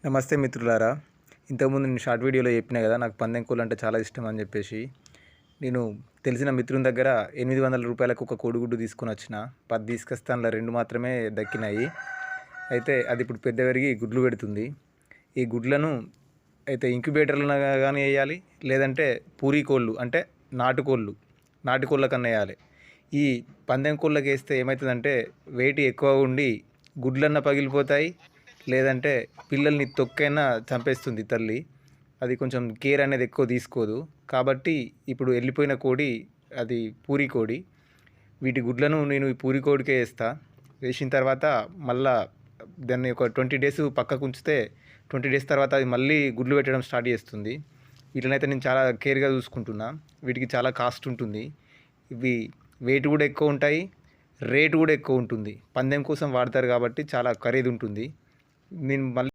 నమస్తే మిత్రులారా. ఇంతకుముందు నేను షార్ట్ వీడియోలో చెప్పినా కదా, నాకు పందెం కోళ్ళు అంటే చాలా ఇష్టం అని చెప్పేసి. నేను తెలిసిన మిత్రుని దగ్గర రూ. 800 ఒక కోడిగుడ్డు తీసుకొని వచ్చిన. 10 తీసుకొస్తే అందులో 2 మాత్రమే దక్కినాయి. అయితే అది ఇప్పుడు పెద్ద పెరిగి గుడ్లు పెడుతుంది. ఈ గుడ్లను అయితే ఇంక్యుబేటర్లో కానీ వేయాలి, లేదంటే పూరీ కోళ్ళు అంటే నాటుకోళ్ళ కన్నా వేయాలి. ఈ పందెం కోళ్ళకి వేస్తే ఏమవుతుందంటే వెయిట్ ఎక్కువ ఉండి గుడ్లన్నా పగిలిపోతాయి, లేదంటే పిల్లల్ని తొక్కైనా చంపేస్తుంది తల్లి. అది కొంచెం కేర్ అనేది ఎక్కువ తీసుకోదు. కాబట్టి ఇప్పుడు వెళ్ళిపోయిన కోడి అది పూరీ కోడి. వీటి గుడ్లను నేను ఈ పూరీ కోడికే వేస్తా. వేసిన తర్వాత మళ్ళా దాన్ని ఒక 20 డేస్ పక్కకు ఉంచితే 20 డేస్ తర్వాత అది మళ్ళీ గుడ్లు పెట్టడం స్టార్ట్ చేస్తుంది. వీటినైతే నేను చాలా కేర్గా చూసుకుంటున్నా. వీటికి చాలా కాస్ట్ ఉంటుంది. ఇవి వెయిట్ కూడా ఎక్కువ ఉంటాయి, రేటు కూడా ఎక్కువ ఉంటుంది. పందెం కోసం వాడతారు కాబట్టి చాలా ఖరీదు ఉంటుంది. నేను మళ్ళీ